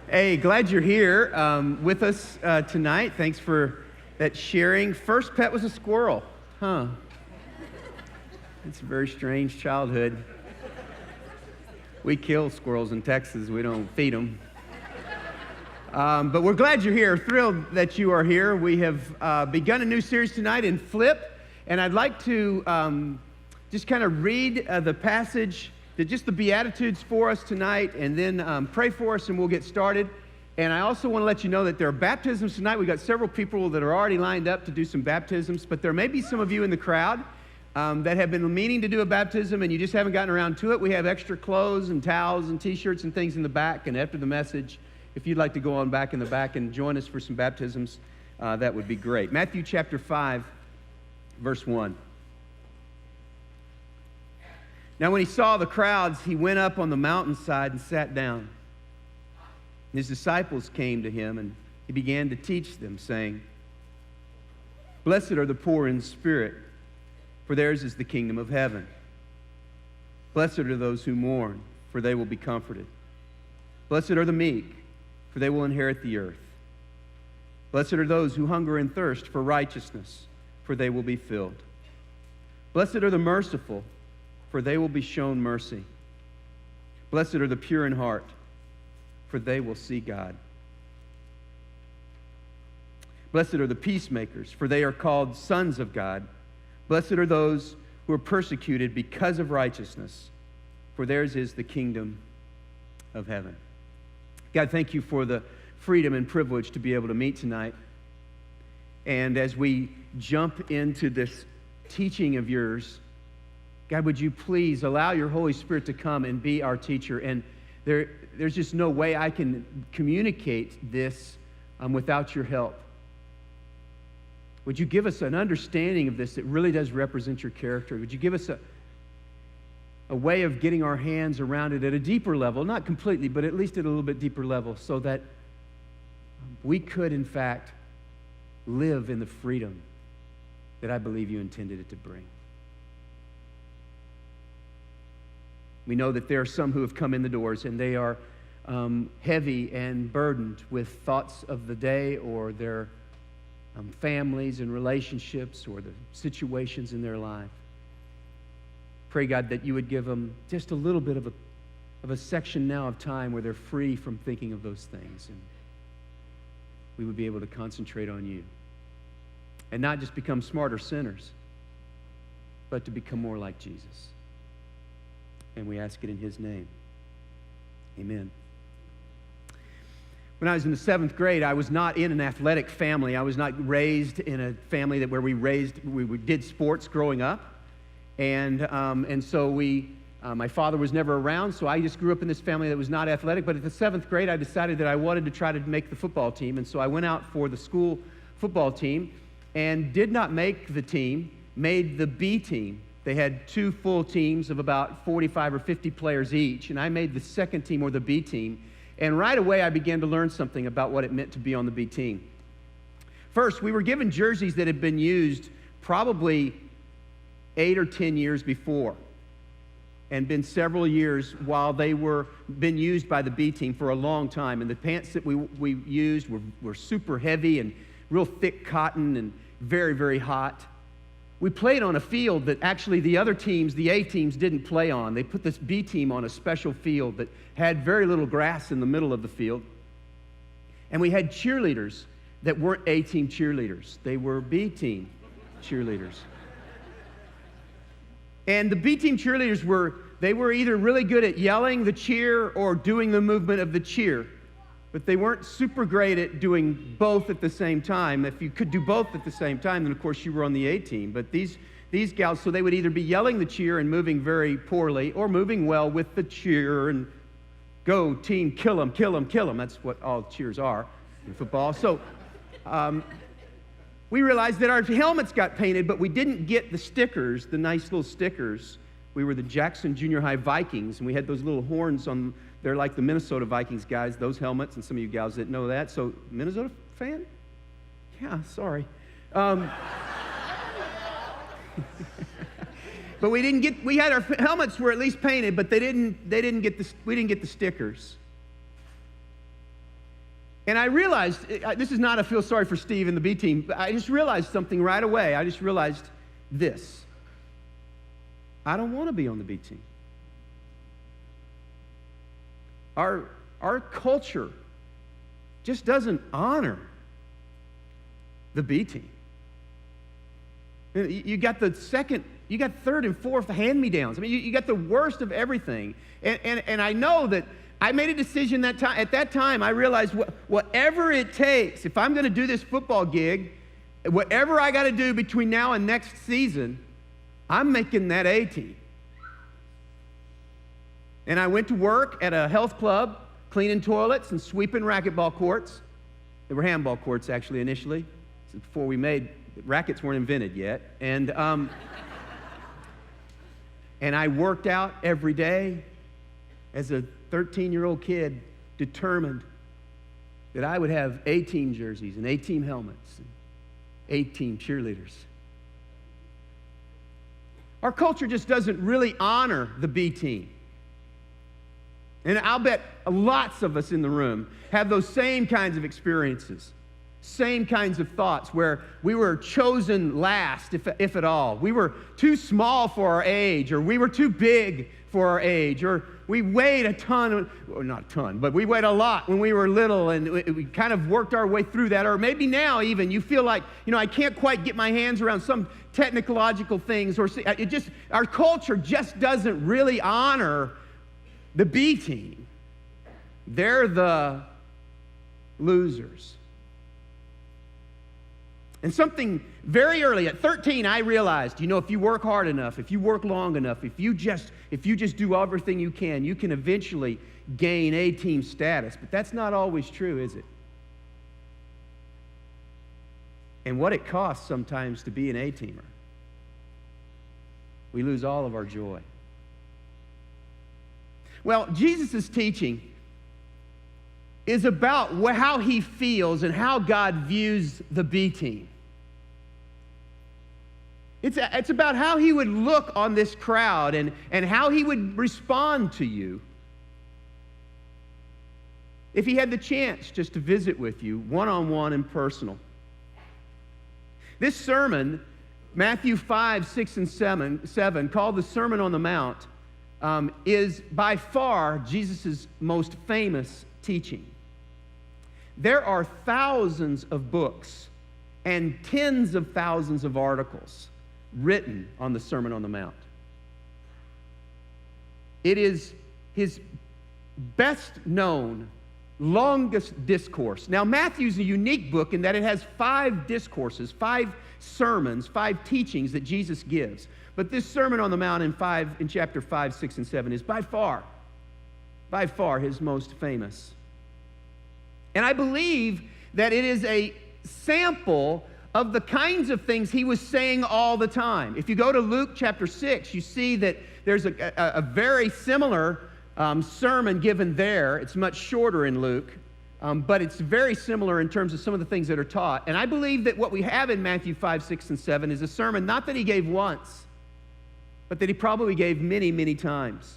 Hey, glad you're here with us tonight. Thanks for that sharing. First pet was a squirrel. Huh. It's a very strange childhood. We kill squirrels in Texas. We don't feed them. But we're glad you're here. Thrilled that you are here. We have begun a new series tonight in Flip. And I'd like to just kind of read the passage, just the Beatitudes for us tonight, and then pray for us, and we'll get started. And I also want to let you know that there are baptisms tonight. We've got several people that are already lined up to do some baptisms, but there may be some of you in the crowd that have been meaning to do a baptism, and you just haven't gotten around to it. We have extra clothes and towels and T-shirts and things in the back, and after the message, if you'd like to go on back in the back and join us for some baptisms, that would be great. Matthew chapter 5, verse 1. Now, when he saw the crowds, he went up on the mountainside and sat down. His disciples came to him, and he began to teach them, saying, "Blessed are the poor in spirit, for theirs is the kingdom of heaven. Blessed are those who mourn, for they will be comforted. Blessed are the meek, for they will inherit the earth. Blessed are those who hunger and thirst for righteousness, for they will be filled. Blessed are the merciful, for they will be shown mercy. Blessed are the pure in heart, for they will see God. Blessed are the peacemakers, for they are called sons of God. Blessed are those who are persecuted because of righteousness, for theirs is the kingdom of heaven." God, thank you for the freedom and privilege to be able to meet tonight. And as we jump into this teaching of yours, God, would you please allow your Holy Spirit to come and be our teacher? And there's just no way I can communicate this without your help. Would you give us an understanding of this that really does represent your character? Would you give us a way of getting our hands around it at a deeper level, not completely, but at least at a little bit deeper level, so that we could, in fact, live in the freedom that I believe you intended it to bring. We know that there are some who have come in the doors and they are heavy and burdened with thoughts of the day or their families and relationships or the situations in their life. Pray, God, that you would give them just a little bit of a section now of time where they're free from thinking of those things, and we would be able to concentrate on you and not just become smarter sinners, but to become more like Jesus. And we ask it in his name. Amen. When I was in the 7th grade, I was not in an athletic family. I was not raised in a family where we did sports growing up. And so my father was never around, so I just grew up in this family that was not athletic. But at the 7th grade, I decided that I wanted to try to make the football team. And so I went out for the school football team and did not make the team, made the B team. They had 2 full teams of about 45 or 50 players each, and I made the second team, or the B team. And right away, I began to learn something about what it meant to be on the B team. First, we were given jerseys that had been used probably 8 or 10 years before, and been several years while they were been used by the B team for a long time. And the pants that we used were super heavy and real thick cotton and very, very hot. We played on a field that actually the other teams, the A teams, didn't play on. They put this B team on a special field that had very little grass in the middle of the field. And we had cheerleaders that weren't A team cheerleaders. They were B team cheerleaders. And the B team cheerleaders were either really good at yelling the cheer or doing the movement of the cheer. But they weren't super great at doing both at the same time. If you could do both at the same time, then of course you were on the A team. But these gals, so they would either be yelling the cheer and moving very poorly, or moving well with the cheer and go team, kill them, kill them, kill them. That's what all cheers are in football. So we realized that our helmets got painted, but we didn't get the stickers, the nice little stickers. We were the Jackson Junior High Vikings, and we had those little horns on. They're like the Minnesota Vikings guys, those helmets, and some of you gals didn't know that. So, Minnesota fan? Yeah, sorry. But we had our helmets were at least painted, but we didn't get the stickers. And I realized, this is not a feel sorry for Steve and the B team, but I just realized something right away. I just realized this. I don't want to be on the B team. Our culture just doesn't honor the B team. You got third and fourth hand-me-downs. I mean, you got the worst of everything. And I know that I made a decision at that time. I realized whatever it takes, if I'm going to do this football gig, whatever I got to do between now and next season, I'm making that A team. And I went to work at a health club, cleaning toilets and sweeping racquetball courts. They were handball courts, actually, initially. This is before rackets weren't invented yet. And I worked out every day as a 13-year-old kid, determined that I would have A-team jerseys and A-team helmets and A-team cheerleaders. Our culture just doesn't really honor the B team. And I'll bet lots of us in the room have those same kinds of experiences, same kinds of thoughts where we were chosen last, if at all. We were too small for our age, or we were too big for our age, or we weighed a ton, or not a ton, but we weighed a lot when we were little, and we kind of worked our way through that. Or maybe now even you feel like, I can't quite get my hands around some technological things, or our culture just doesn't really honor the B team. They're the losers. And something very early, at 13, I realized, if you work hard enough, if you work long enough, if you just do everything you can eventually gain A-team status. But that's not always true, is it? And what it costs sometimes to be an A-teamer. We lose all of our joy. Well, Jesus' teaching is about how he feels and how God views the B team. It's about how he would look on this crowd and how he would respond to you if he had the chance just to visit with you one-on-one and personal. This sermon, Matthew 5, 6, and 7, called the Sermon on the Mount, is by far Jesus' most famous teaching. There are thousands of books and tens of thousands of articles written on the Sermon on the Mount. It is his best known, longest discourse. Now, Matthew's a unique book in that it has 5 discourses, 5 sermons, 5 teachings that Jesus gives. But this Sermon on the Mount in chapter 5, 6, and 7 is by far his most famous. And I believe that it is a sample of the kinds of things he was saying all the time. If you go to Luke chapter 6, you see that there's a very similar sermon given there. It's much shorter in Luke, but it's very similar in terms of some of the things that are taught. And I believe that what we have in Matthew 5, 6, and 7 is a sermon not that he gave once, but that he probably gave many, many times.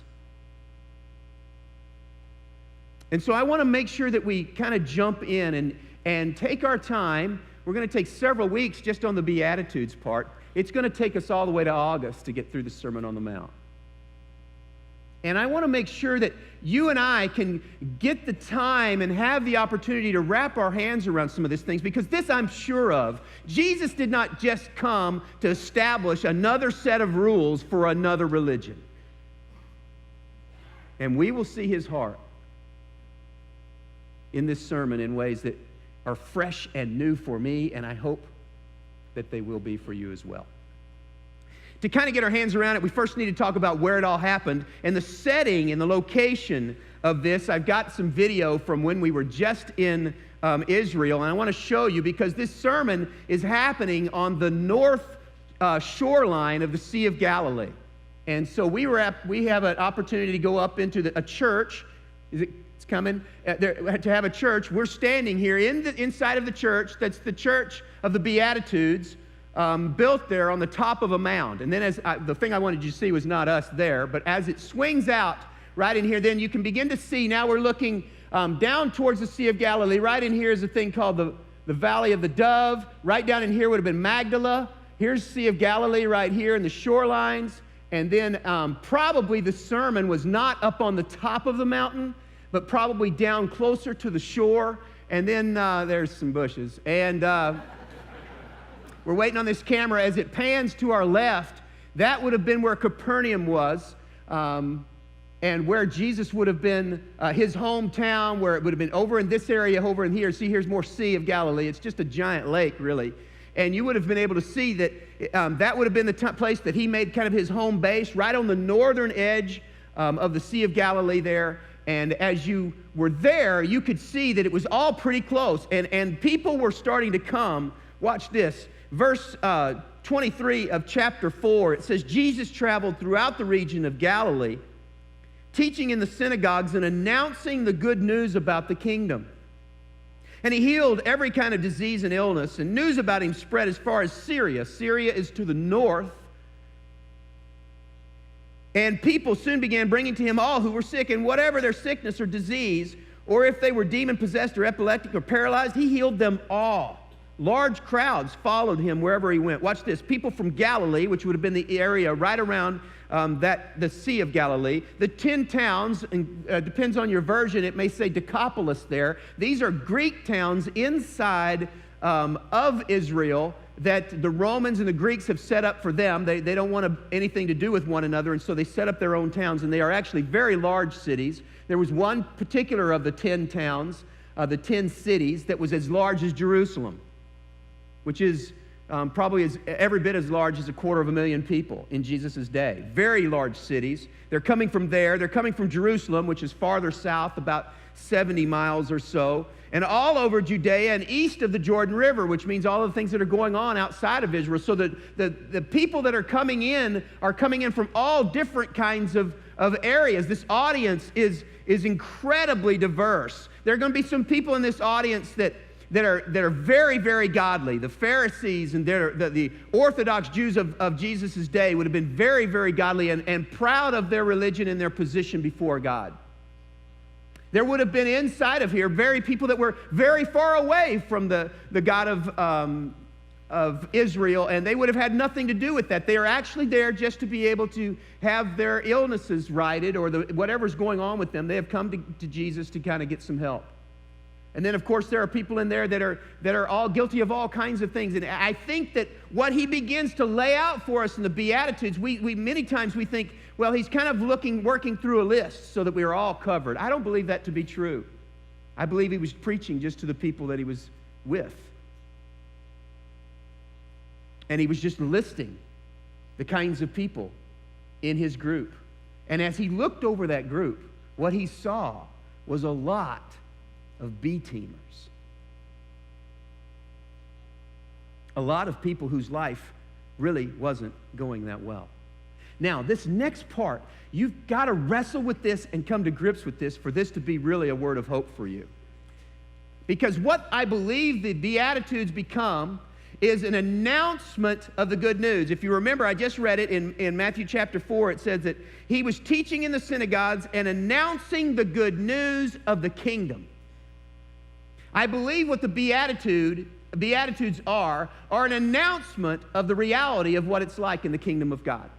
And so I want to make sure that we kind of jump in and take our time. We're going to take several weeks just on the Beatitudes part. It's going to take us all the way to August to get through the Sermon on the Mount. And I want to make sure that you and I can get the time and have the opportunity to wrap our hands around some of these things, because this I'm sure of. Jesus did not just come to establish another set of rules for another religion. And we will see his heart in this sermon in ways that are fresh and new for me, and I hope that they will be for you as well. To kind of get our hands around it, we first need to talk about where it all happened and the setting and the location of this. I've got some video from when we were just in Israel, and I want to show you, because this sermon is happening on the north shoreline of the Sea of Galilee. And so we have an opportunity to go up into a church. It's coming to have a church. We're standing here inside of the church. That's the church of the Beatitudes. built there on the top of a mound. And then the thing I wanted you to see was not us there, but as it swings out right in here, then you can begin to see, now we're looking down towards the Sea of Galilee. Right in here is a thing called the Valley of the Dove. Right down in here would have been Magdala. Here's Sea of Galilee right here in the shorelines. And then probably the sermon was not up on the top of the mountain, but probably down closer to the shore. And then there's some bushes. And we're waiting on this camera. As it pans to our left, that would have been where Capernaum was, and where Jesus would have been, his hometown, where it would have been over in this area, over in here. See, here's more Sea of Galilee. It's just a giant lake, really. And you would have been able to see that that would have been the place that he made kind of his home base, right on the northern edge of the Sea of Galilee there. And as you were there, you could see that it was all pretty close. And people were starting to come. Watch this. Verse 23 of chapter 4, it says, Jesus traveled throughout the region of Galilee, teaching in the synagogues and announcing the good news about the kingdom. And he healed every kind of disease and illness, and news about him spread as far as Syria. Syria is to the north. And people soon began bringing to him all who were sick, and whatever their sickness or disease, or if they were demon-possessed or epileptic or paralyzed, he healed them all. Large crowds followed him wherever he went. Watch this. People from Galilee, which would have been the area right around the Sea of Galilee. The 10 towns, and depends on your version, it may say Decapolis there. These are Greek towns inside of Israel that the Romans and the Greeks have set up for them. They don't want anything to do with one another, and so they set up their own towns, and they are actually very large cities. There was one particular of the 10 towns, the 10 cities, that was as large as Jerusalem, which is probably every bit as large as 250,000 people in Jesus' day. Very large cities. They're coming from there. They're coming from Jerusalem, which is farther south, about 70 miles or so, and all over Judea and east of the Jordan River, which means all of the things that are going on outside of Israel. So the people that are coming in from all different kinds of areas. This audience is incredibly diverse. There are going to be some people in this audience that are very, very godly. The Pharisees and the Orthodox Jews of Jesus' day would have been very, very godly and proud of their religion and their position before God. There would have been inside of here people that were very far away from the God of Israel, and they would have had nothing to do with that. They are actually there just to be able to have their illnesses righted or whatever's going on with them. They have come to Jesus to kind of get some help. And then, of course, there are people in there that are all guilty of all kinds of things. And I think that what he begins to lay out for us in the Beatitudes, we many times we think, well, he's kind of working through a list so that we are all covered. I don't believe that to be true. I believe he was preaching just to the people that he was with. And he was just listing the kinds of people in his group. And as he looked over that group, what he saw was a lot of B-teamers. A lot of people whose life really wasn't going that well. Now, this next part, you've got to wrestle with this and come to grips with this for this to be really a word of hope for you. Because what I believe the Beatitudes become is an announcement of the good news. If you remember, I just read it in Matthew chapter 4. It says that he was teaching in the synagogues and announcing the good news of the kingdom. I believe what the Beatitudes are an announcement of the reality of what it's like in the kingdom of God.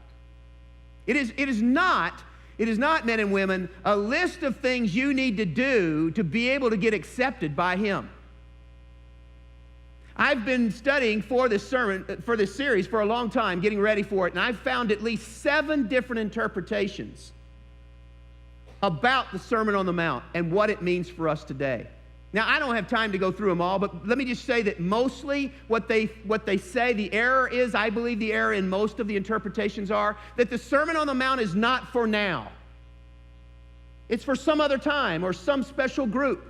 It is not, men and women, a list of things you need to do to be able to get accepted by him. I've been studying for this series for a long time, getting ready for it, and I've found at least 7 different interpretations about the Sermon on the Mount and what it means for us today. Now, I don't have time to go through them all, but let me just say that mostly what they say the error is, I believe the error in most of the interpretations are, that the Sermon on the Mount is not for now. It's for some other time or some special group.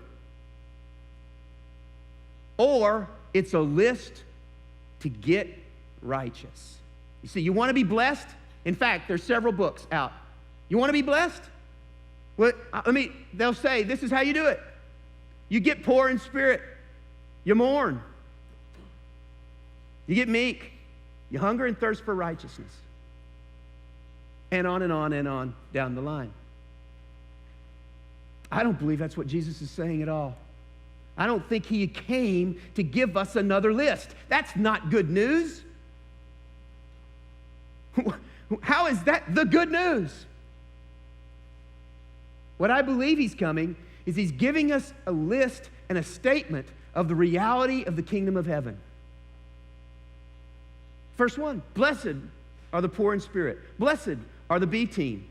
Or it's a list to get righteous. You see, you want to be blessed? In fact, there's several books out. You want to be blessed? Well, they'll say, this is how you do it. You get poor in spirit. You mourn. You get meek. You hunger and thirst for righteousness. And on and on and on down the line. I don't believe that's what Jesus is saying at all. I don't think he came to give us another list. That's not good news. How is that the good news? What I believe he's coming is he's giving us a list and a statement of the reality of the kingdom of heaven. First one, blessed are the poor in spirit. Blessed are the B team.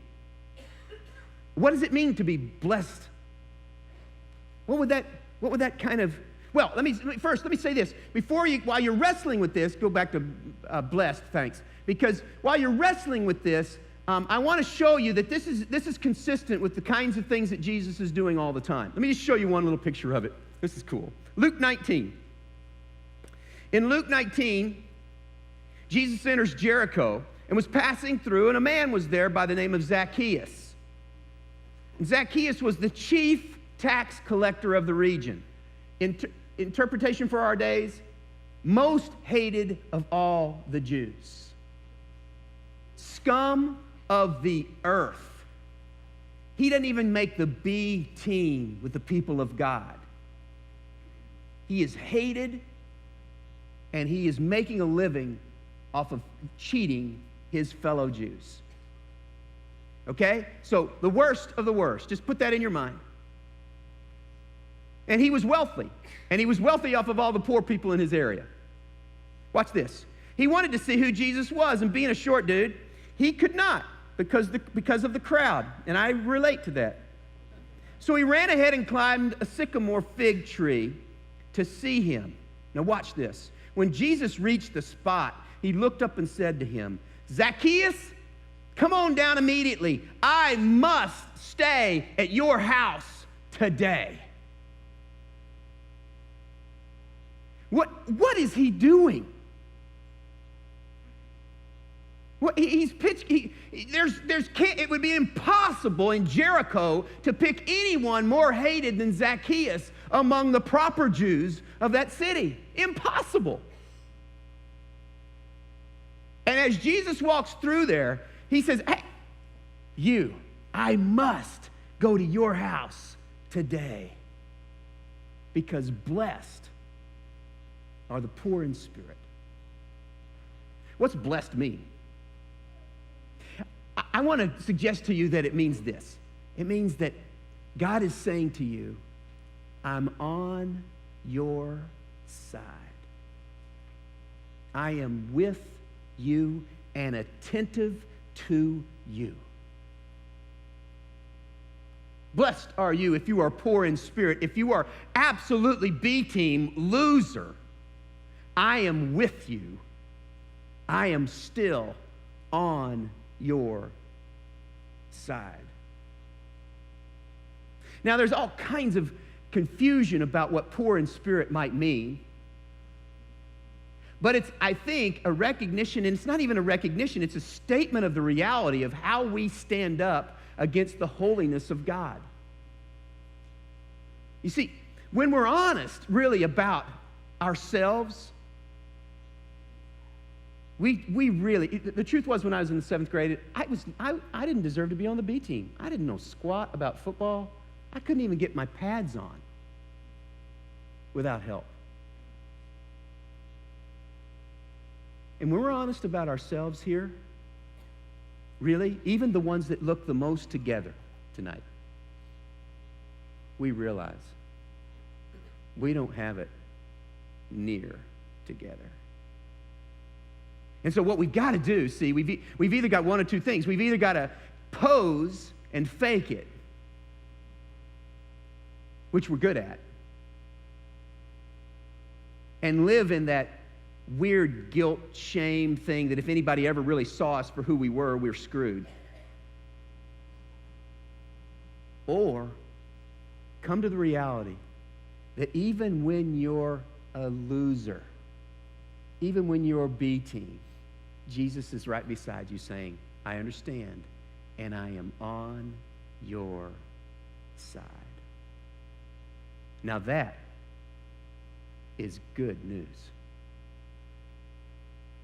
What does it mean to be blessed? What would that kind of, well, let me say this. While you're wrestling with this, go back to blessed, thanks. Because while you're wrestling with this, I want to show you that this is consistent with the kinds of things that Jesus is doing all the time. Let me just show you one little picture of it. This is cool. Luke 19. In Luke 19, Jesus enters Jericho and was passing through, and a man was there by the name of Zacchaeus. And Zacchaeus was the chief tax collector of the region. Interpretation for our days, most hated of all the Jews. Scum of the earth. He doesn't even make the B team with the people of God. He is hated, and he is making a living off of cheating his fellow Jews. Okay? So the worst of the worst. Just put that in your mind. And he was wealthy. And he was wealthy off of all the poor people in his area. Watch this. He wanted to see who Jesus was, and being a short dude, he could not because of the crowd. And I relate to that. So he ran ahead and climbed a sycamore fig tree to see him. Now watch this. When Jesus reached the spot, he looked up and said to him, Zacchaeus, come on down immediately. I must stay at your house today. What is he doing? It would be impossible in Jericho to pick anyone more hated than Zacchaeus among the proper Jews of that city. Impossible. And as Jesus walks through there, he says, hey, I must go to your house today, because blessed are the poor in spirit. What's blessed mean? I want to suggest to you that it means this. It means that God is saying to you, I'm on your side. I am with you and attentive to you. Blessed are you if you are poor in spirit. If you are absolutely B-team loser, I am with you. I am still on your side. Now, there's all kinds of confusion about what poor in spirit might mean. But it's, I think, a recognition, and it's not even a recognition, it's a statement of the reality of how we stand up against the holiness of God. You see, when we're honest, really, about ourselves, we really, the truth was, when I was in the 7th grade, I didn't deserve to be on the B team. I didn't know squat about football. I couldn't even get my pads on without help. And when we're honest about ourselves here, really, even the ones that look the most together tonight, we realize we don't have it near together. And so what we've got to do, see, we've either got one or two things. We've either got to pose and fake it, which we're good at, and live in that weird guilt, shame thing that if anybody ever really saw us for who we were, we're screwed. Or come to the reality that even when you're a loser, even when you're B team, Jesus is right beside you saying, I understand, and I am on your side. Now that is good news.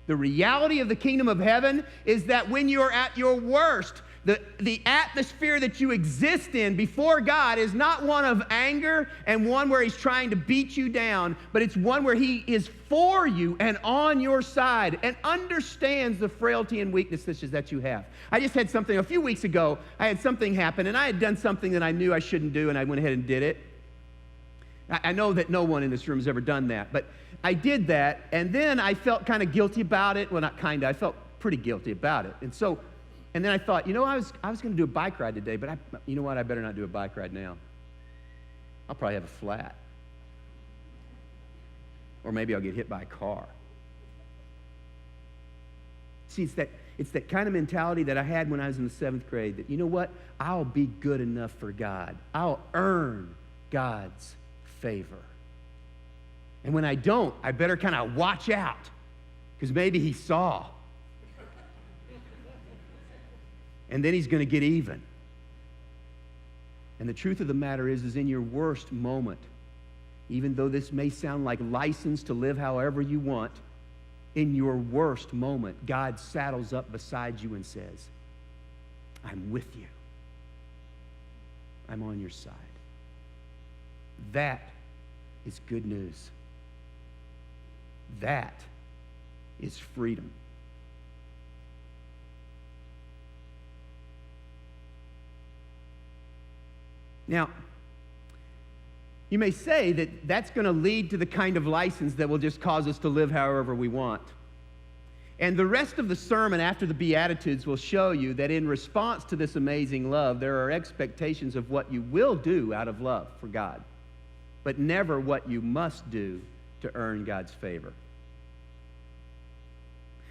The reality of the kingdom of heaven is that when you're at your worst, the atmosphere that you exist in before God is not one of anger and one where he's trying to beat you down, but it's one where he is for you and on your side and understands the frailty and weaknesses that you have. I just had something a few weeks ago. I had something happen, and I had done something that I knew I shouldn't do, and I went ahead and did it. I know that no one in this room has ever done that, but I did that, and then I felt kind of guilty about it. Well, not kind of. I felt pretty guilty about it. And then I thought, I was going to do a bike ride today, but you know what? I better not do a bike ride now. I'll probably have a flat. Or maybe I'll get hit by a car. See, it's that kind of mentality that I had when I was in the 7th grade, that, you know what? I'll be good enough for God. I'll earn God's favor. And when I don't, I better kind of watch out, because maybe he saw. And then he's going to get even. And the truth of the matter is in your worst moment, even though this may sound like license to live however you want, in your worst moment, God saddles up beside you and says, I'm with you. I'm on your side. That is good news. That is freedom. Now, you may say that that's going to lead to the kind of license that will just cause us to live however we want. And the rest of the sermon after the Beatitudes will show you that in response to this amazing love, there are expectations of what you will do out of love for God, but never what you must do to earn God's favor.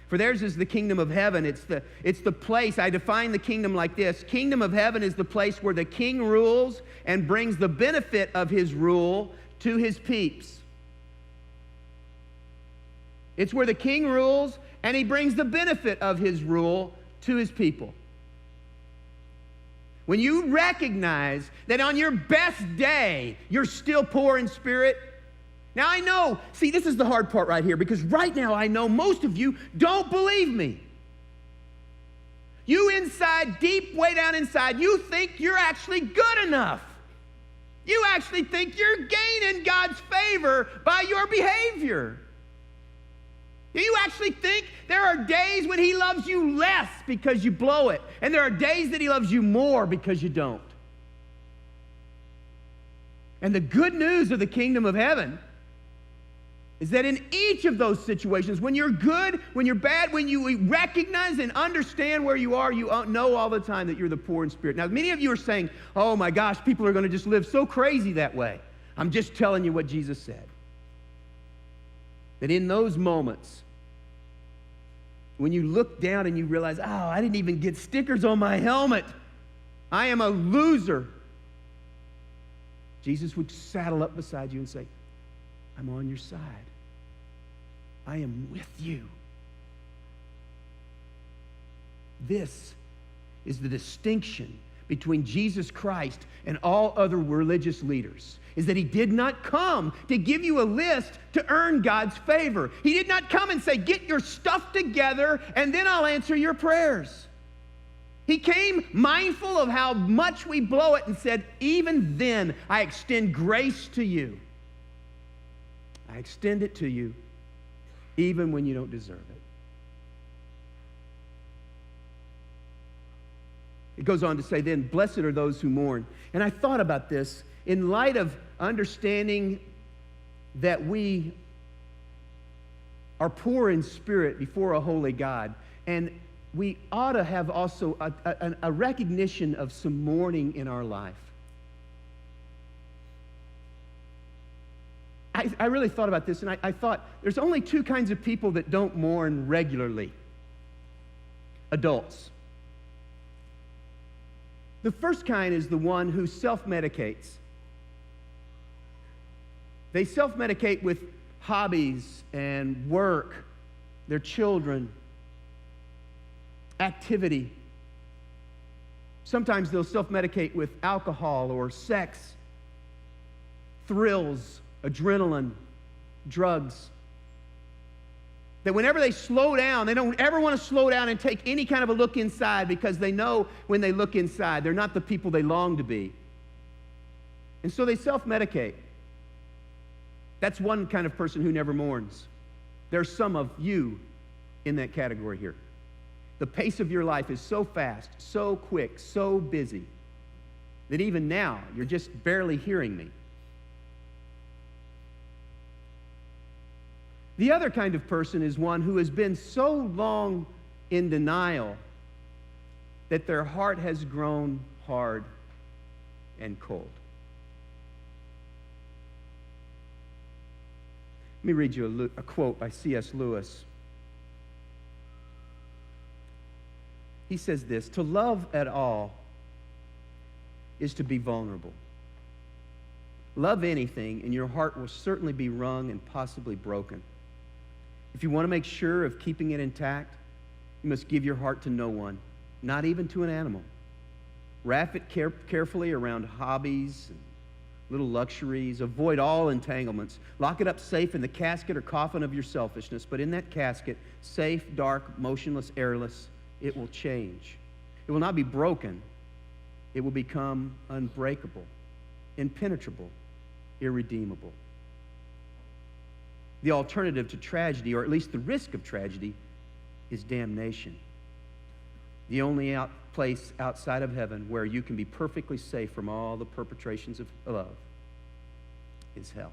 For theirs is the kingdom of heaven. It's the place. I define the kingdom like this. Kingdom of heaven is the place where the king rules and brings the benefit of his rule to his peeps. It's where the king rules and he brings the benefit of his rule to his people. When you recognize that on your best day, you're still poor in spirit. Now I know, see, this is the hard part right here, because right now I know most of you don't believe me. You inside, deep way down inside, you think you're actually good enough. You actually think you're gaining God's favor by your behavior. You actually think there are days when he loves you less because you blow it, and there are days that he loves you more because you don't. And the good news of the kingdom of heaven is that in each of those situations, when you're good, when you're bad, when you recognize and understand where you are, you know all the time that you're the poor in spirit. Now, many of you are saying, oh my gosh, people are going to just live so crazy that way. I'm just telling you what Jesus said. That in those moments, when you look down and you realize, oh, I didn't even get stickers on my helmet. I am a loser. Jesus would saddle up beside you and say, I'm on your side. I am with you. This is the distinction between Jesus Christ and all other religious leaders, is that he did not come to give you a list to earn God's favor. He did not come and say, get your stuff together and then I'll answer your prayers. He came mindful of how much we blow it and said, even then I extend grace to you. I extend it to you even when you don't deserve it. It goes on to say then, blessed are those who mourn. And I thought about this in light of understanding that we are poor in spirit before a holy God. And we ought to have also a recognition of some mourning in our life. I really thought about this, and I thought there's only two kinds of people that don't mourn regularly. Adults. The first kind is the one who self-medicates. They self-medicate with hobbies and work, their children, activity. Sometimes they'll self-medicate with alcohol or sex, thrills, adrenaline, drugs. That whenever they slow down, they don't ever want to slow down and take any kind of a look inside, because they know when they look inside, they're not the people they long to be. And so they self-medicate. That's one kind of person who never mourns. There's some of you in that category here. The pace of your life is so fast, so quick, so busy, that even now, you're just barely hearing me. The other kind of person is one who has been so long in denial that their heart has grown hard and cold. Let me read you a quote by C.S. Lewis. He says this: "To love at all is to be vulnerable. Love anything, and your heart will certainly be wrung and possibly broken. If you want to make sure of keeping it intact, you must give your heart to no one, not even to an animal. Wrap it carefully around hobbies and little luxuries. Avoid all entanglements. Lock it up safe in the casket or coffin of your selfishness. But in that casket, safe, dark, motionless, airless, it will change. It will not be broken. It will become unbreakable, impenetrable, irredeemable. The alternative to tragedy, or at least the risk of tragedy, is damnation. The only place outside of heaven where you can be perfectly safe from all the perpetrations of love is hell."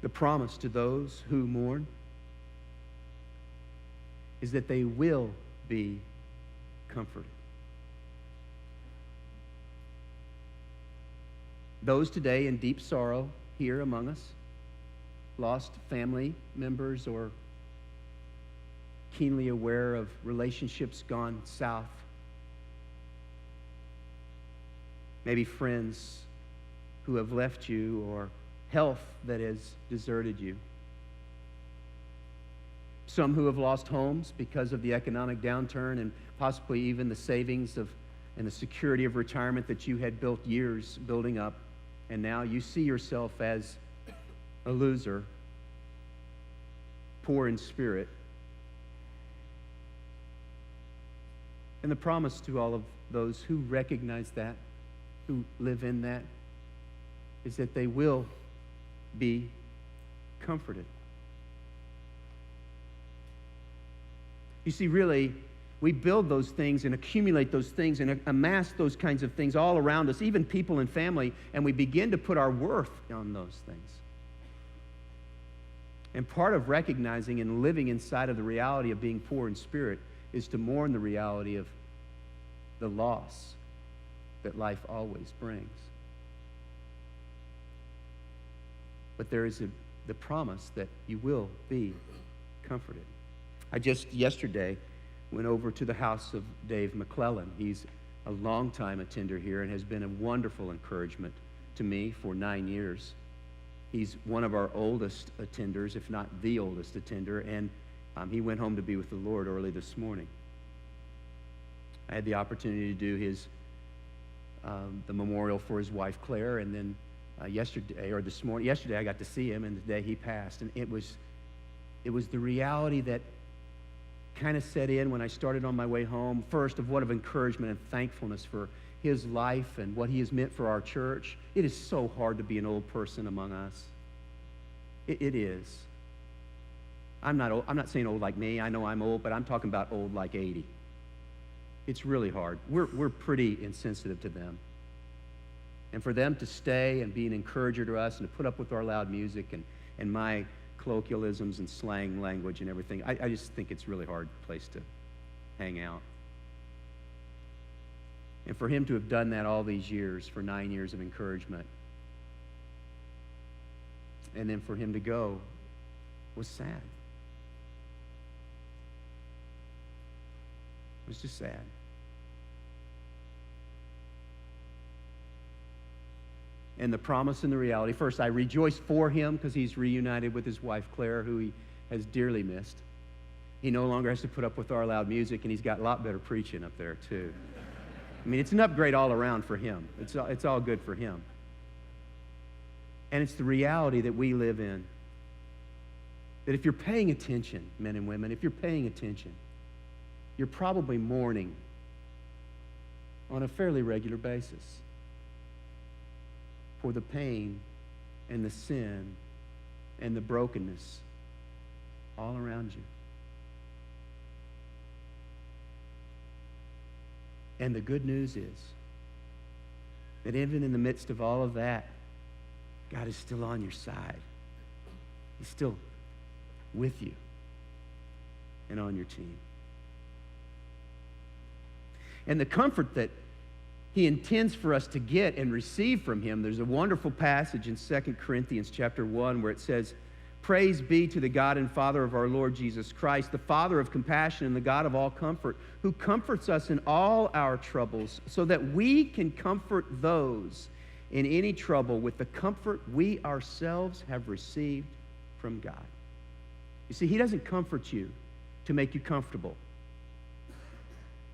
The promise to those who mourn is that they will be comforted. Those today in deep sorrow here among us, lost family members or keenly aware of relationships gone south, maybe friends who have left you or health that has deserted you, some who have lost homes because of the economic downturn and possibly even the savings of and the security of retirement that you had built years building up, and now you see yourself as a loser, poor in spirit. And the promise to all of those who recognize that, who live in that, is that they will be comforted. You see, really, we build those things and accumulate those things and amass those kinds of things all around us, even people and family, and we begin to put our worth on those things. And part of recognizing and living inside of the reality of being poor in spirit is to mourn the reality of the loss that life always brings. But there is the promise that you will be comforted. I just yesterday went over to the house of Dave McClellan. He's a longtime attender here and has been a wonderful encouragement to me for 9 years. He's one of our oldest attenders, if not the oldest attender, and he went home to be with the Lord early this morning. I had the opportunity to do his the memorial for his wife Claire, and then yesterday I got to see him, and today he passed. And it was the reality that kind of set in when I started on my way home, first of what of encouragement and thankfulness for his life and what he has meant for our church. It is so hard to be an old person among us. It is. I'm not saying old like me. I know I'm old, but I'm talking about old like 80. It's really hard. We're pretty insensitive to them. And for them to stay and be an encourager to us and to put up with our loud music and my colloquialisms and slang language and everything, I just think it's a really hard place to hang out. And for him to have done that all these years, for 9 years of encouragement, and then for him to go was sad. It was just sad. And the promise and the reality. First, I rejoice for him because he's reunited with his wife, Claire, who he has dearly missed. He no longer has to put up with our loud music, and he's got a lot better preaching up there, too. I mean, it's an upgrade all around for him. It's all good for him. And it's the reality that we live in. That if you're paying attention, men and women, if you're paying attention, you're probably mourning on a fairly regular basis for the pain and the sin and the brokenness all around you. And the good news is that even in the midst of all of that, God is still on your side. He's still with you and on your team. And the comfort that he intends for us to get and receive from him, there's a wonderful passage in 2 Corinthians chapter 1 where it says, "Praise be to the God and Father of our Lord Jesus Christ, the Father of compassion and the God of all comfort, who comforts us in all our troubles, so that we can comfort those in any trouble with the comfort we ourselves have received from God." You see, he doesn't comfort you to make you comfortable.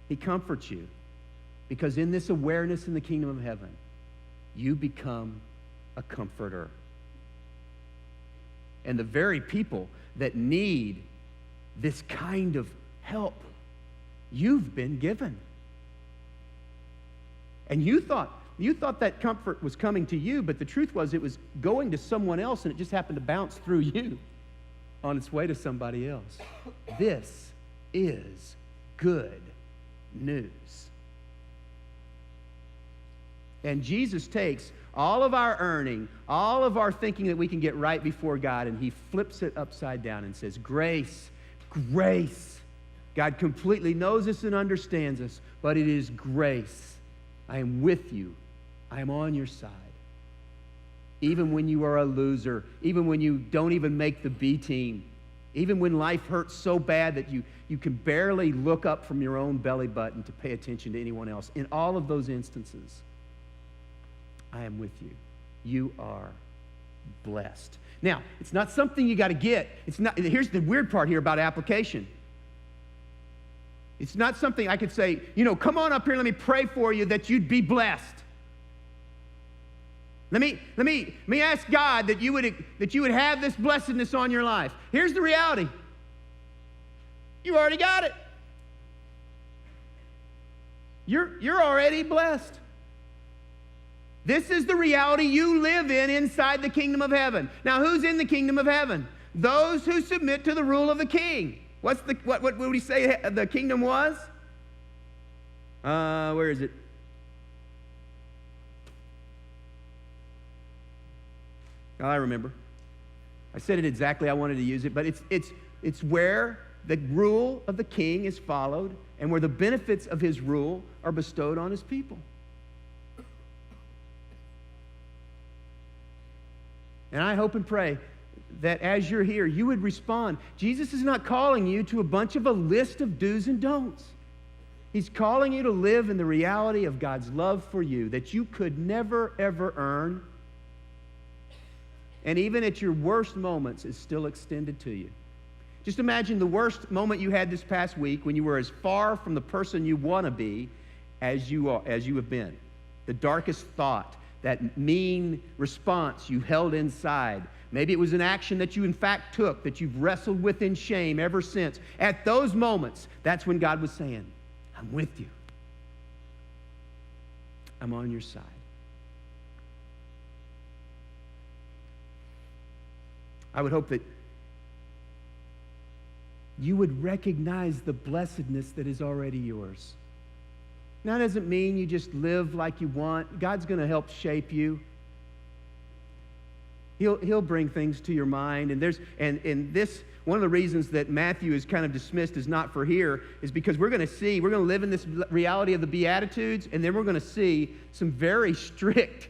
He comforts you because in this awareness in the kingdom of heaven, you become a comforter. And the very people that need this kind of help, you've been given. And you thought that comfort was coming to you, but the truth was it was going to someone else, and it just happened to bounce through you on its way to somebody else. This is good news. And Jesus takes all of our earning, all of our thinking that we can get right before God, and he flips it upside down and says, grace, grace. God completely knows us and understands us, but it is grace. I am with you. I am on your side. Even when you are a loser, even when you don't even make the B team, even when life hurts so bad that you can barely look up from your own belly button to pay attention to anyone else. In all of those instances, I am with you. You are blessed. Now, it's not something you got to get. Here's the weird part here about application. It's not something I could say, come on up here, let me pray for you that you'd be blessed. Let me ask God that you would have this blessedness on your life. Here's the reality. You already got it. You're already blessed. This is the reality you live in inside the kingdom of heaven. Now, who's in the kingdom of heaven? Those who submit to the rule of the king. What would we say the kingdom was? Where is it? Oh, I remember. I said it exactly. I wanted to use it, but it's where the rule of the king is followed and where the benefits of his rule are bestowed on his people. And I hope and pray that as you're here, you would respond. Jesus is not calling you to a list of do's and don'ts. He's calling you to live in the reality of God's love for you that you could never, ever earn. And even at your worst moments, is still extended to you. Just imagine the worst moment you had this past week when you were as far from the person you want to be as you have been. The darkest thought, that mean response you held inside. Maybe it was an action that you in fact took, that you've wrestled with in shame ever since. At those moments, that's when God was saying, I'm with you. I'm on your side. I would hope that you would recognize the blessedness that is already yours. Now, that doesn't mean you just live like you want. God's going to help shape you. He'll bring things to your mind. And this, one of the reasons that Matthew is kind of dismissed as not for here is because we're going to live in this reality of the Beatitudes, and then we're going to see some very strict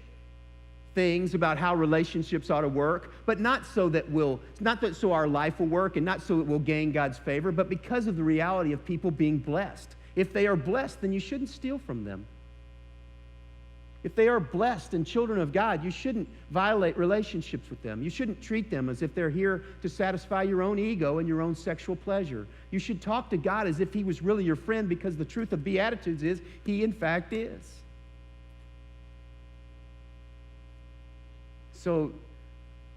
things about how relationships ought to work, but not so our life will work and not so that we'll gain God's favor, but because of the reality of people being blessed. If they are blessed, then you shouldn't steal from them. If they are blessed and children of God, you shouldn't violate relationships with them. You shouldn't treat them as if they're here to satisfy your own ego and your own sexual pleasure. You should talk to God as if he was really your friend, because the truth of Beatitudes is he in fact is. So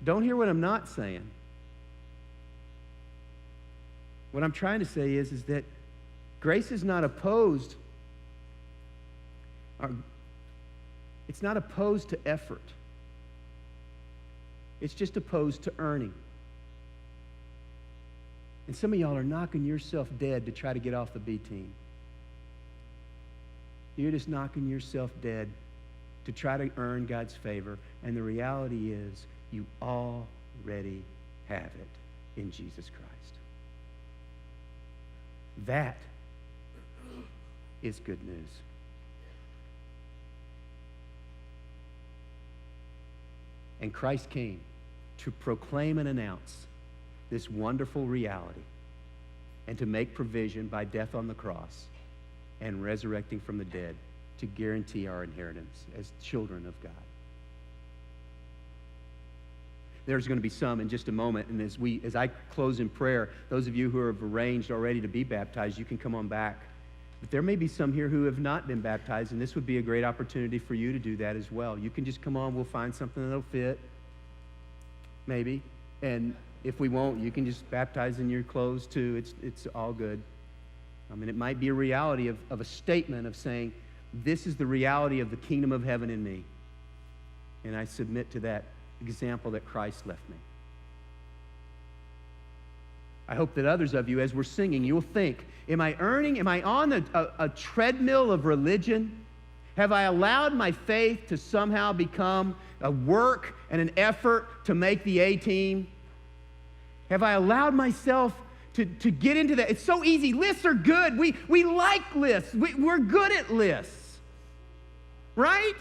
Don't hear what I'm not saying. What I'm trying to say is that grace is not opposed. It's not opposed to effort. It's just opposed to earning. And some of y'all are knocking yourself dead to try to get off the B team. You're just knocking yourself dead to try to earn God's favor. And the reality is, you already have it in Jesus Christ. That is good news. And Christ came to proclaim and announce this wonderful reality and to make provision by death on the cross and resurrecting from the dead to guarantee our inheritance as children of God. There's going to be some in just a moment, and as I close in prayer, those of you who have arranged already to be baptized, you can come on back. But there may be some here who have not been baptized, and this would be a great opportunity for you to do that as well. You can just come on, we'll find something that'll fit, maybe. And if we won't, you can just baptize in your clothes too. It's all good. I mean, it might be a reality of a statement of saying, this is the reality of the kingdom of heaven in me. And I submit to that example that Christ left me. I hope that others of you, as we're singing, you'll think, am I on a treadmill of religion? Have I allowed my faith to somehow become a work and an effort to make the A team? Have I allowed myself to get into that? It's so easy. Lists are good. We like lists. We're good at lists. Right?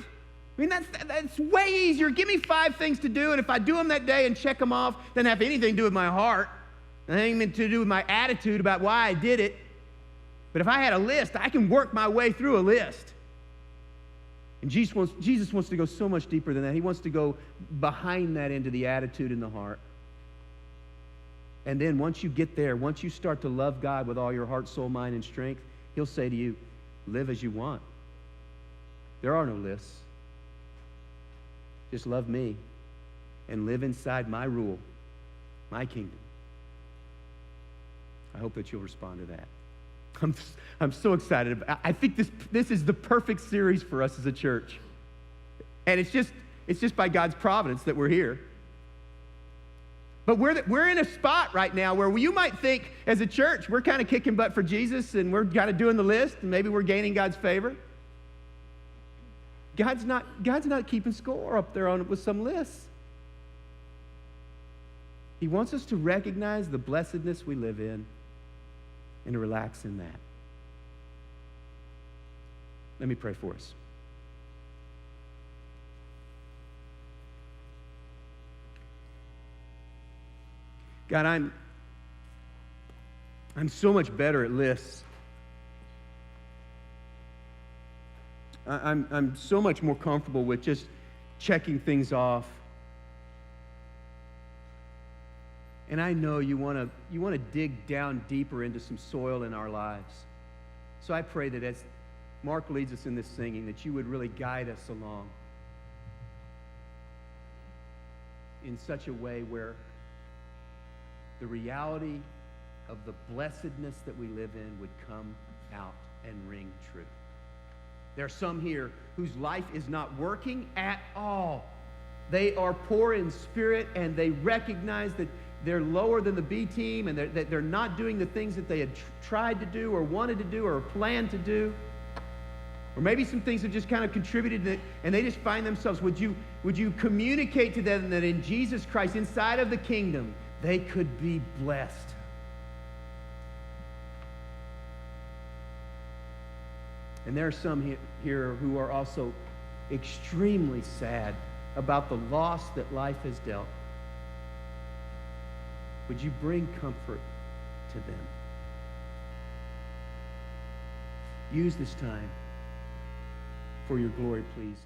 I mean, that's way easier. Give me 5 things to do, and if I do them that day and check them off, doesn't have anything to do with my heart. Nothing to do with my attitude about why I did it. But if I had a list, I can work my way through a list. And Jesus wants to go so much deeper than that. He wants to go behind that into the attitude and the heart. And then once you get there, once you start to love God with all your heart, soul, mind, and strength, He'll say to you, live as you want. There are no lists. Just love me and live inside my rule, my kingdom. I hope that you'll respond to that. I'm so excited. I think this is the perfect series for us as a church. And it's just by God's providence that we're here. But we're in a spot right now where you might think as a church, we're kind of kicking butt for Jesus and we're kind of doing the list and maybe we're gaining God's favor. God's not keeping score up there with some lists. He wants us to recognize the blessedness we live in and to relax in that. Let me pray for us. God, I'm so much better at lists. I'm so much more comfortable with just checking things off. And I know you want to dig down deeper into some soil in our lives. So I pray that as Mark leads us in this singing, that you would really guide us along in such a way where the reality of the blessedness that we live in would come out and ring true. There are some here whose life is not working at all. They are poor in spirit and they recognize that they're lower than the B team and that they're not doing the things that they had tried to do or wanted to do or planned to do. Or maybe some things have just kind of contributed to it, and they just find themselves. Would you communicate to them that in Jesus Christ, inside of the kingdom, they could be blessed? And there are some here who are also extremely sad about the loss that life has dealt. Would you bring comfort to them? Use this time for your glory, please.